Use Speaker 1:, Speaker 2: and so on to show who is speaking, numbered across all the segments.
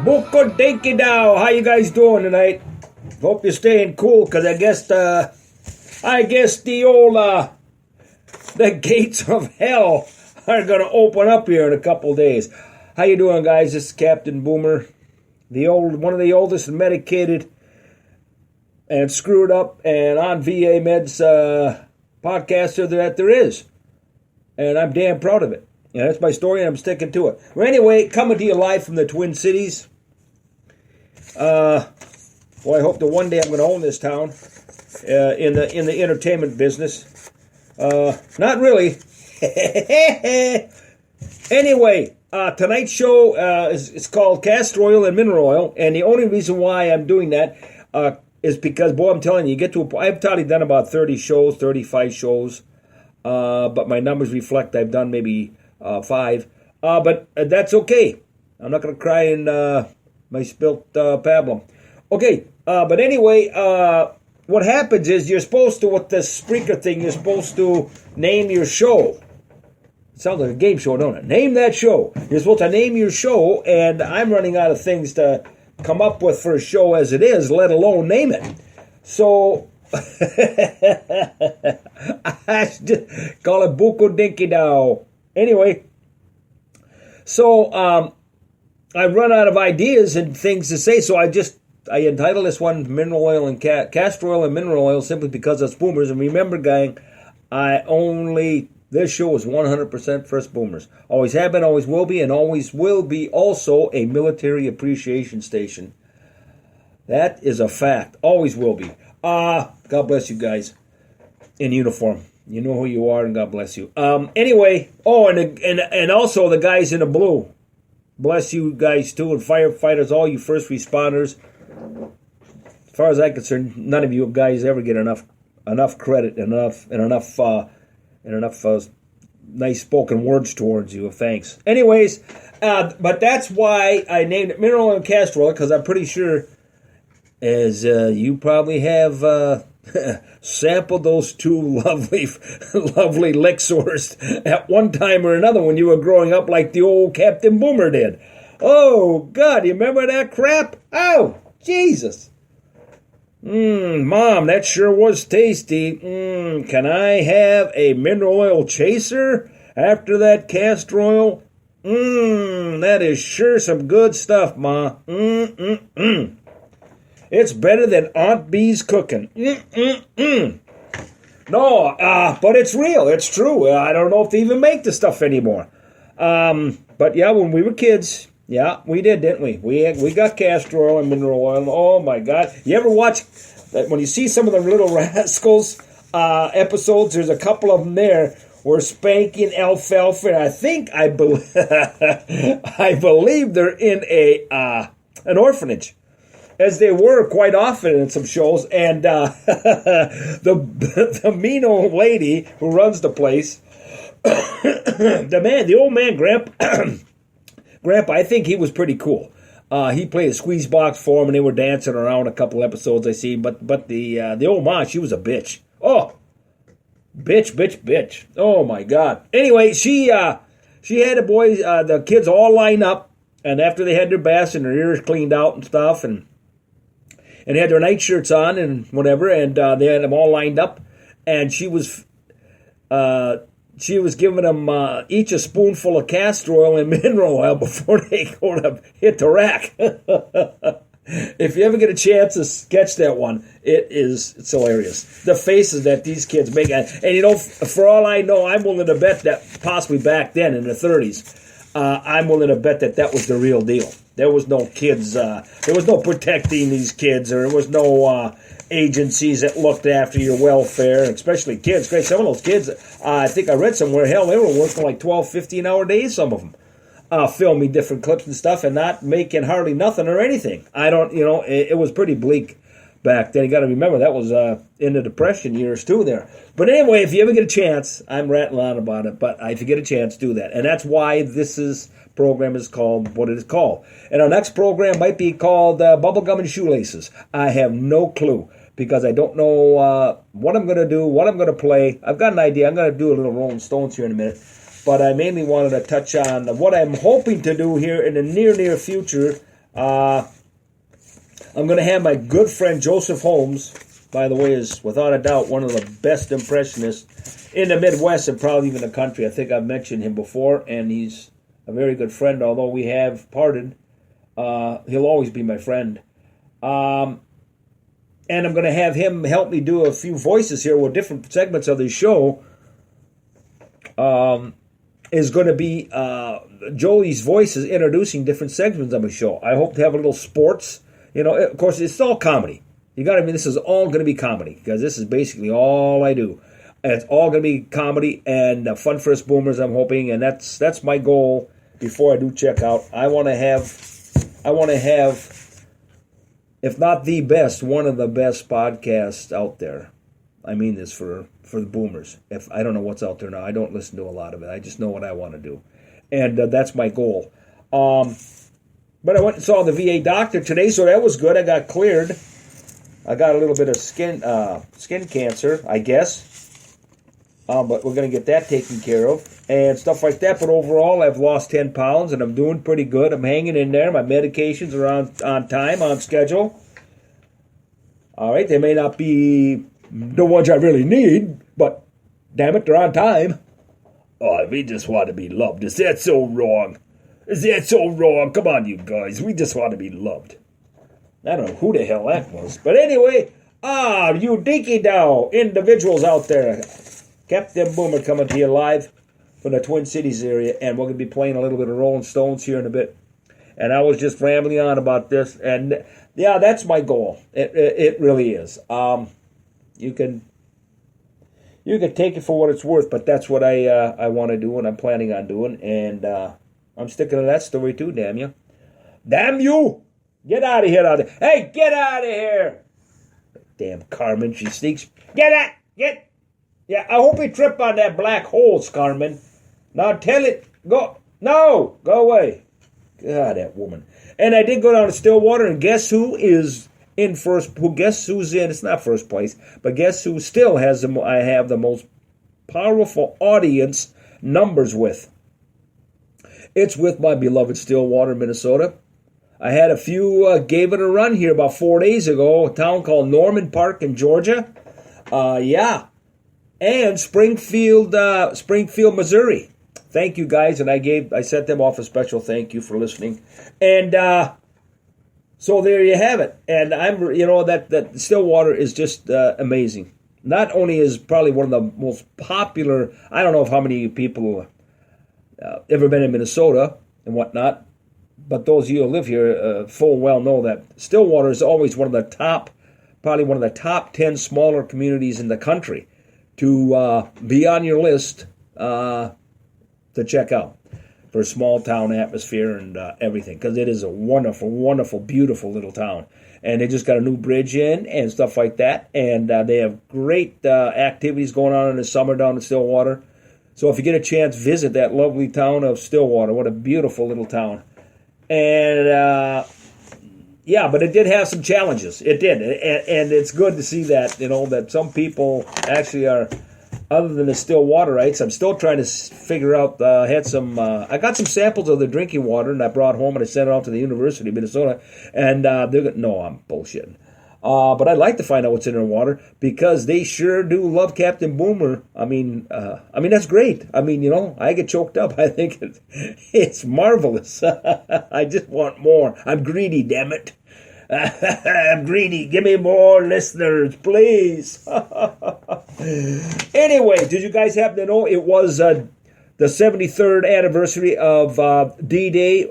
Speaker 1: Buko dinky dow. How you guys doing tonight? Hope you're staying cool, because I guess the the gates of hell are going to open up here in a couple days. How you doing, guys? This is Captain Boomer, one of the oldest medicated and screwed up and on VA meds podcaster that there is. And I'm damn proud of it. Yeah, that's my story, and I'm sticking to it. Well, anyway, coming to you live from the Twin Cities. Well, I hope that one day I'm going to own this town in the entertainment business. Not really. Anyway, tonight's show is called Castrol and Mineral Oil, and the only reason why I'm doing that is because, boy, I'm telling you, I've probably done about 30 shows, 35 shows, but my numbers reflect I've done maybe 5. But that's okay. I'm not going to cry in my spilt pablum. Okay, but anyway, what happens is you're supposed to, with this Spreaker thing, you're supposed to name your show. It sounds like a game show, don't it? Name that show. You're supposed to name your show, and I'm running out of things to come up with for a show as it is, let alone name it. So, I call it Buko Dinky Dow. Anyway, so I run out of ideas and things to say, so I entitled this one Mineral Oil and Castrol and Mineral Oil simply because it's boomers. And remember, gang, this show is 100% for us boomers. Always have been, always will be, and always will be also a military appreciation station. That is a fact. Always will be. God bless you guys in uniform. You know who you are, and God bless you. Anyway, and also the guys in the blue. Bless you guys too, and firefighters, all you first responders. As far as I'm concerned, none of you guys ever get enough credit, enough nice spoken words towards you. Thanks. Anyways, but that's why I named it Mineral and Castrol, because I'm pretty sure, as you probably have sampled those two lovely Lexors at one time or another when you were growing up, like the old Captain Boomer did. Oh God, you remember that crap? Oh Jesus. Mom, that sure was tasty. Can I have a mineral oil chaser after that castor oil? That is sure some good stuff, Ma. It's better than Aunt Bee's cooking. No, but it's real. It's true. I don't know if they even make the stuff anymore. But yeah, when we were kids, yeah, we did, didn't we? We got castor oil and mineral oil. Oh my God! You ever watch when you see some of the Little Rascals episodes? There's a couple of them there where spanking alfalfa. And I believe they're in an orphanage, as they were quite often in some shows. And the mean old lady who runs the place, the old man, Grandpa, I think he was pretty cool. He played a squeeze box for him, and they were dancing around a couple episodes I see. But the old ma, she was a bitch. Oh, bitch. Oh my God. Anyway, she had the kids all lined up, and after they had their baths and their ears cleaned out and stuff, and had their nightshirts on and whatever, and they had them all lined up, and she was giving them each a spoonful of castor oil and mineral oil before they go to hit the rack. If you ever get a chance to sketch that one, it's hilarious. The faces that these kids make. And you know, for all I know, I'm willing to bet that possibly back then in the 30s, I'm willing to bet that was the real deal. There was no kids. There was no protecting these kids, or there was no agencies that looked after your welfare, especially kids. Great, some of those kids, I think I read somewhere, hell, they were working like 12, 15-hour days, some of them. Filming different clips and stuff and not making hardly nothing or anything. It was pretty bleak back then. You got to remember, that was in the Depression years too there. But anyway, if you ever get a chance, I'm rattling on about it, but if you get a chance, do that. And that's why program is called what it is called. And our next program might be called Bubblegum and Shoelaces. I have no clue because I don't know what I'm going to do, what I'm going to play. I've got an idea. I'm going to do a little Rolling Stones here in a minute. But I mainly wanted to touch on what I'm hoping to do here in the near future. I'm going to have my good friend Joseph Holmes, by the way, is without a doubt one of the best impressionists in the Midwest and probably even the country. I think I've mentioned him before, and he's a very good friend. Although we have parted, he'll always be my friend. And I'm going to have him help me do a few voices here with different segments of the show. Is going to be Jolie's voices introducing different segments of the show. I hope to have a little sports. Of course, it's all comedy. This is all going to be comedy because this is basically all I do. And it's all going to be comedy and fun for us boomers, I'm hoping, and that's my goal before I do check out. I want to have, if not the best, one of the best podcasts out there. I mean this for the boomers. If I don't know what's out there now, I don't listen to a lot of it. I just know what I want to do, and that's my goal. But I went and saw the VA doctor today, so that was good. I got cleared. I got a little bit of skin cancer, I guess, but we're going to get that taken care of and stuff like that. But overall, I've lost 10 pounds, and I'm doing pretty good. I'm hanging in there. My medications are on time, on schedule. All right, they may not be the ones I really need, but damn it, they're on time. Oh, we just want to be loved. Is that so wrong? Is that so wrong? Come on, you guys. We just want to be loved. I don't know who the hell that was. But anyway, you dinky dow individuals out there. Captain Boomer coming to you live from the Twin Cities area, and we're going to be playing a little bit of Rolling Stones here in a bit. And I was just rambling on about this, and yeah, that's my goal. It really is. You can take it for what it's worth, but that's what I want to do and I'm planning on doing, and I'm sticking to that story too, damn you. Damn you! Get out of here, Hey, get out of here! Damn Carmen, she sneaks. Get! Yeah, I hope you trip on that black hole, Carmen. Now tell it, go away. God, that woman. And I did go down to Stillwater, and guess who is in first? Guess who's in? It's not first place, but guess who still has I have the most powerful audience numbers with? It's with my beloved Stillwater, Minnesota. I had a few gave it a run here about 4 days ago. A town called Norman Park in Georgia. And Springfield, Missouri. Thank you guys, and I sent them off a special thank you for listening. And so there you have it. And that Stillwater is just amazing. Not only is probably one of the most popular. I don't know how many people ever been in Minnesota and whatnot, but those of you who live here full well know that Stillwater is always probably one of the top 10 smaller communities in the country to be on your list to check out for small town atmosphere and everything, because it is a wonderful, wonderful, beautiful little town. And they just got a new bridge in and stuff like that, and they have great activities going on in the summer down in Stillwater. So if you get a chance, visit that lovely town of Stillwater. What a beautiful little town. And but it did have some challenges. It did, and it's good to see that that some people actually are. Other than the Stillwaterites, I'm still trying to figure out. I got some samples of the drinking water, and I brought home and I sent it off to the University of Minnesota. And no, I'm bullshitting. But I'd like to find out what's in their water because they sure do love Captain Boomer. I mean that's great. I get choked up. I think it's marvelous. I just want more. I'm greedy, damn it. I'm greedy. Give me more listeners, please. Anyway, did you guys happen to know it was the 73rd anniversary of D-Day.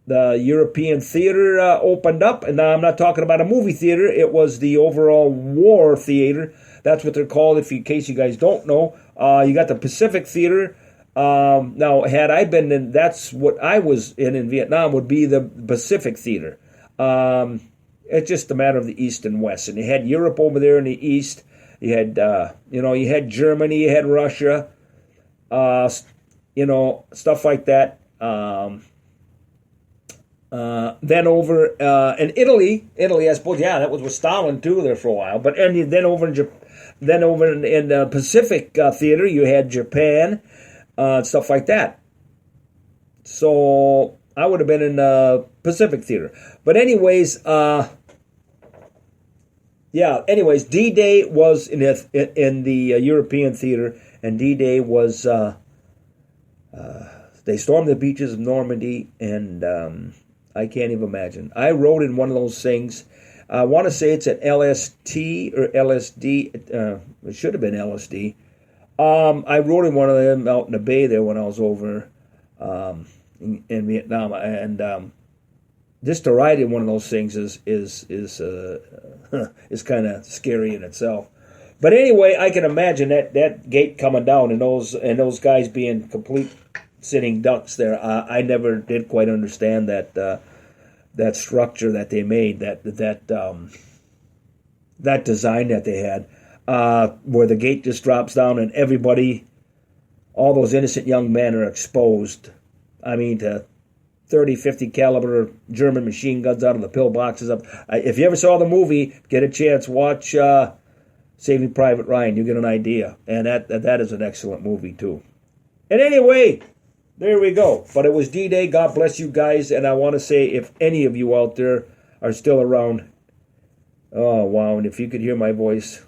Speaker 1: The European theater opened up, and now I'm not talking about a movie theater. It was the overall war theater. That's what they're called, in case you guys don't know. You got the Pacific Theater. Now, had I been in, that's what I was in Vietnam, would be the Pacific Theater. It's just a matter of the East and West. And you had Europe over there in the East. You had, you had Germany, you had Russia, stuff like that. Then over in Italy, I suppose, yeah, that was with Stalin too there for a while. But and then over in the Pacific Theater, you had Japan, stuff like that. So I would have been in the Pacific Theater. But anyways, D-Day was in the European Theater, and D-Day was they stormed the beaches of Normandy, and I can't even imagine. I rode in one of those things. I want to say it's an LST or LSD. It should have been LSD. I rode in one of them out in the bay there when I was over in Vietnam, and just to ride in one of those things is kind of scary in itself. But anyway, I can imagine that gate coming down and those guys being complete sitting ducks there. I never did quite understand that structure that they made, that design that they had, where the gate just drops down and everybody, all those innocent young men are exposed. I mean, to 30, 50 caliber German machine guns out of the pillboxes. If you ever saw the movie, get a chance, watch Saving Private Ryan. You get an idea, and that is an excellent movie too. And anyway, there we go. But it was D-Day. God bless you guys. And I want to say, if any of you out there are still around, oh, wow. And if you could hear my voice,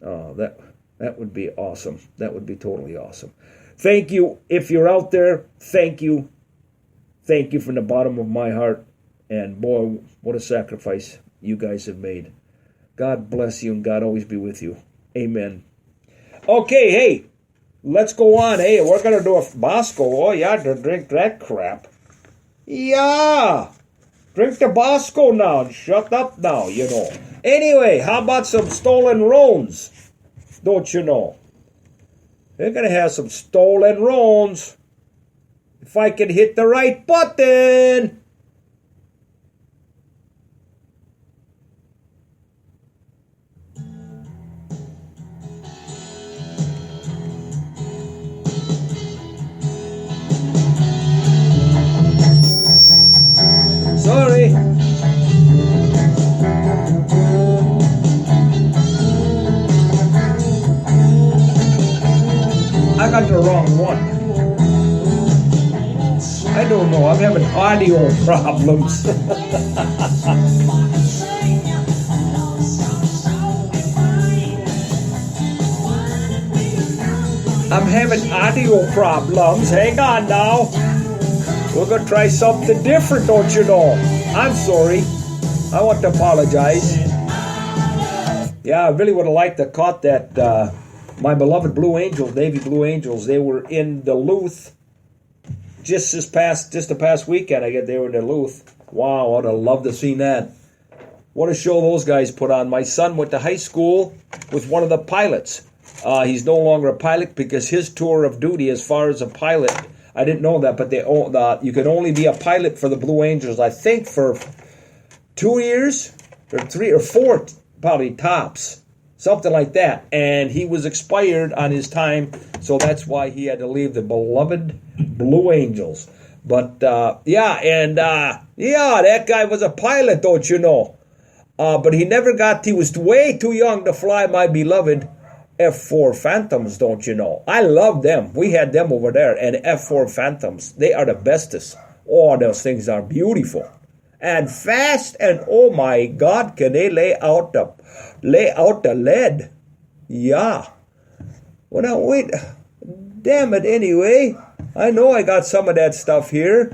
Speaker 1: oh, that would be awesome. That would be totally awesome. Thank you. If you're out there, thank you. Thank you from the bottom of my heart. And boy, what a sacrifice you guys have made. God bless you, and God always be with you. Amen. Okay, hey. Let's go on. Hey, we're going to do a Bosco. Oh, yeah, to drink that crap. Yeah. Drink the Bosco now and shut up now, Anyway, how about some stolen Rones? Don't you know? They're going to have some stolen Rones. If I can hit the right button. Sorry. I got the wrong one. I don't know. I'm having audio problems. I'm having audio problems. Hang on now. We're going to try something different, don't you know? I'm sorry. I want to apologize. Yeah, I really would have liked to have caught that. My beloved Blue Angels, Navy Blue Angels, they were in Duluth just the past weekend. I guess they were in Duluth. Wow, I'd have loved to have seen that. What a show those guys put on. My son went to high school with one of the pilots. He's no longer a pilot because his tour of duty as far as a pilot, I didn't know that, but you could only be a pilot for the Blue Angels, I think, for 2 years, or 3 or 4, probably tops, something like that. And he was expired on his time, so that's why he had to leave the beloved Blue Angels. But, that guy was a pilot, don't you know? But he was way too young to fly my beloved F4 Phantoms, don't you know? I love them. We had them over there, and F4 Phantoms, they are the bestest. Oh, those things are beautiful and fast, and oh my God, can they lay out the lead? Yeah. Well, now wait. Damn it. Anyway, I know I got some of that stuff here.